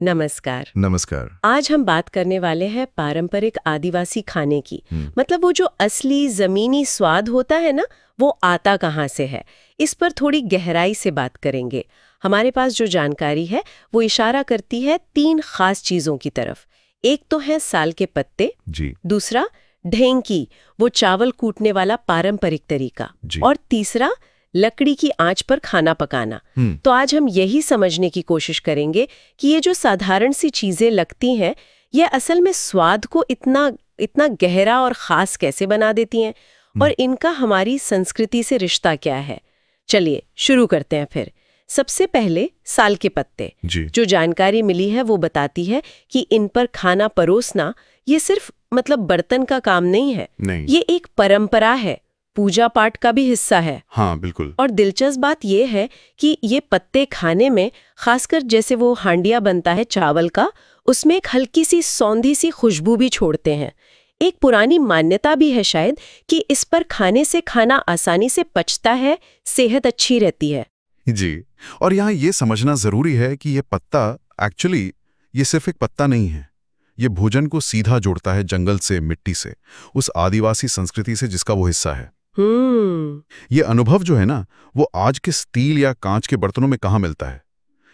नमस्कार। नमस्कार। आज हम बात करने वाले हैं पारंपरिक आदिवासी खाने की। मतलब वो जो असली जमीनी स्वाद होता है ना, वो आता कहाँ से है, इस पर थोड़ी गहराई से बात करेंगे। हमारे पास जो जानकारी है वो इशारा करती है 3 खास चीजों की तरफ। एक तो है साल के पत्ते जी। दूसरा ढेंकी, वो चावल कूटने वाला पारंपरिक तरीका, और तीसरा लकड़ी की आंच पर खाना पकाना। तो आज हम यही समझने की कोशिश करेंगे कि ये जो साधारण सी चीजें लगती हैं, ये असल में स्वाद को इतना गहरा और खास कैसे बना देती हैं, और इनका हमारी संस्कृति से रिश्ता क्या है। चलिए शुरू करते हैं फिर। सबसे पहले साल के पत्ते। जो जानकारी मिली है वो बताती है कि इन पर खाना परोसना ये सिर्फ बर्तन का काम नहीं है, ये एक परंपरा है, पूजा पाठ का भी हिस्सा है। हाँ बिल्कुल। और दिलचस्प बात यह है कि ये पत्ते खाने में, खासकर जैसे वो हांडिया बनता है चावल का, उसमें एक हल्की सी सौंधी सी खुशबू भी छोड़ते हैं। एक पुरानी मान्यता भी है शायद कि इस पर खाने से खाना आसानी से पचता है, सेहत अच्छी रहती है। जी, और यहाँ ये समझना जरूरी है कि ये पत्ता एक्चुअली ये सिर्फ एक पत्ता नहीं है। ये भोजन को सीधा जोड़ता है जंगल से, मिट्टी से, उस आदिवासी संस्कृति से जिसका वो हिस्सा है। ये अनुभव जो है ना, वो आज के स्टील या कांच के बर्तनों में कहाँ मिलता है।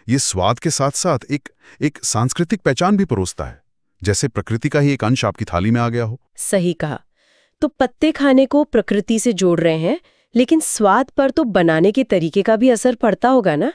ये स्वाद के साथ साथ एक सांस्कृतिक पहचान भी परोसता है, जैसे प्रकृति का ही एक अंश आपकी थाली में आ गया हो। सही कहा। तो पत्ते खाने को प्रकृति से जोड़ रहे हैं, लेकिन स्वाद पर तो बनाने के तरीके का भी असर पड़ता होगा ना।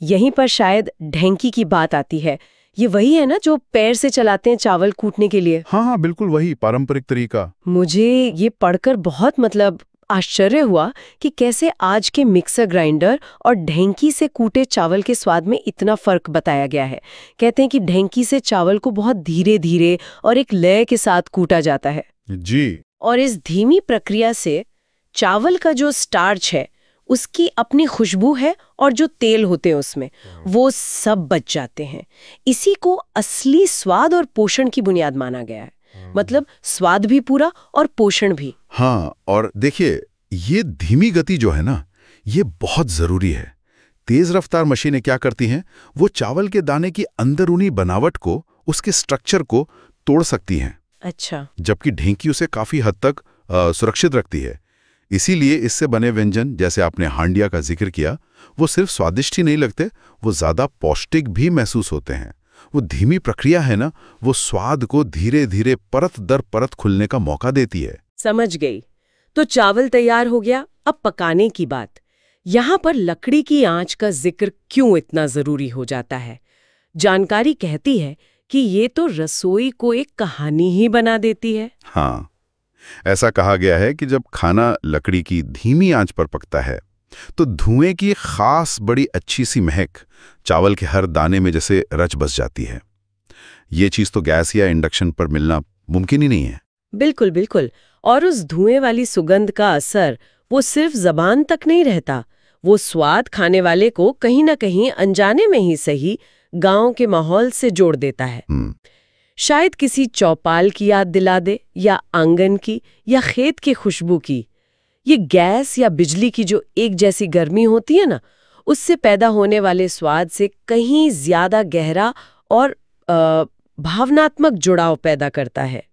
यहीं पर शायद ढेंकी की बात आती है। ये वही है ना जो पैर से चलाते हैं चावल कूटने के लिए? हाँ, बिल्कुल वही पारंपरिक तरीका। मुझे ये पढ़कर बहुत आश्चर्य हुआ कि कैसे आज के मिक्सर ग्राइंडर और ढेंकी से कूटे चावल के स्वाद में इतना फर्क बताया गया है। कहते हैं कि ढेंकी से चावल को बहुत धीरे धीरे और एक लय के साथ कूटा जाता है। जी। और इस धीमी प्रक्रिया से चावल का जो स्टार्च है, उसकी अपनी खुशबू है, और जो तेल होते हैं उसमें, वो सब बच जाते हैं। इसी को असली स्वाद और पोषण की बुनियाद माना गया है। स्वाद भी पूरा और पोषण भी। हाँ, और देखिए, ये धीमी गति जो है ना, ये बहुत जरूरी है। तेज रफ्तार मशीनें क्या करती हैं, वो चावल के दाने की अंदरूनी बनावट को, उसके स्ट्रक्चर को तोड़ सकती हैं। अच्छा। जबकि ढेंकी उसे काफी हद तक सुरक्षित रखती है। इसीलिए इससे बने व्यंजन, जैसे आपने हांडिया का जिक्र किया, वो सिर्फ स्वादिष्ट ही नहीं लगते, वो ज्यादा पौष्टिक भी महसूस होते हैं। वो धीमी प्रक्रिया है ना, वो स्वाद को धीरे धीरे परत दर परत खुलने का मौका देती है। समझ गई। तो चावल तैयार हो गया, अब पकाने की बात। यहाँ पर लकड़ी की आंच का जिक्र क्यों इतना जरूरी हो जाता है? जानकारी कहती है कि ये तो रसोई को एक कहानी ही बना देती है। हाँ, ऐसा कहा गया है कि जब खाना लकड़ी की धीमी आंच पर पकता है, तो धुएं की खास बड़ी अच्छी सी महक चावल के हर दाने में जैसे रच बस जाती है। ये चीज तो गैस या इंडक्शन पर मिलना मुमकिन ही नहीं है। बिल्कुल बिल्कुल। और उस धुएं वाली सुगंध का असर वो सिर्फ जबान तक नहीं रहता, वो स्वाद खाने वाले को कहीं ना कहीं अनजाने में ही सही गांव के माहौल से जोड़ देता है। शायद किसी चौपाल की याद दिला दे, या आंगन की, या खेत की खुशबू की। ये गैस या बिजली की जो एक जैसी गर्मी होती है ना, उससे पैदा होने वाले स्वाद से कहीं ज्यादा गहरा और भावनात्मक जुड़ाव पैदा करता है,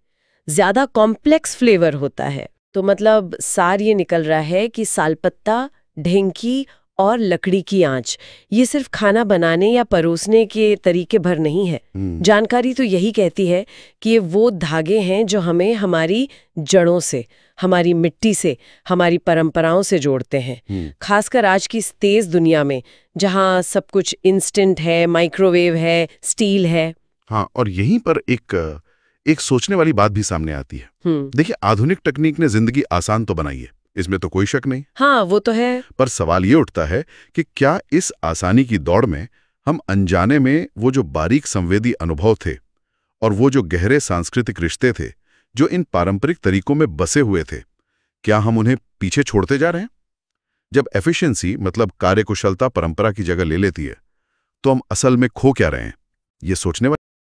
ज्यादा कॉम्प्लेक्स फ्लेवर होता है। तो सार ये निकल रहा है कि सालपत्ता, ढेंकी और लकड़ी की आंच ये सिर्फ खाना बनाने या परोसने के तरीके भर नहीं है। जानकारी तो यही कहती है कि ये वो धागे हैं जो हमें हमारी जड़ों से, हमारी मिट्टी से, हमारी परंपराओं से जोड़ते हैं। खासकर आज की इस तेज दुनिया में, जहाँ सब कुछ इंस्टेंट है, माइक्रोवेव है, स्टील है। हाँ, और यहीं पर एक सोचने वाली बात भी सामने आती है। देखिए, आधुनिक तकनीक ने जिंदगी आसान तो बनाई है, इसमें तो कोई शक नहीं। हाँ, वो तो है। पर सवाल ये उठता है कि क्या इस आसानी की दौड़ में हम अनजाने में वो जो बारीक संवेदी अनुभव थे, और वो जो गहरे सांस्कृतिक रिश्ते थे जो इन पारंपरिक तरीकों में बसे हुए थे, क्या हम उन्हें पीछे छोड़ते जा रहे हैं? जब एफिशिएंसी कार्यकुशलता परंपरा की जगह ले लेती है, तो हम असल में खो क्या रहे हैं? ये सोचने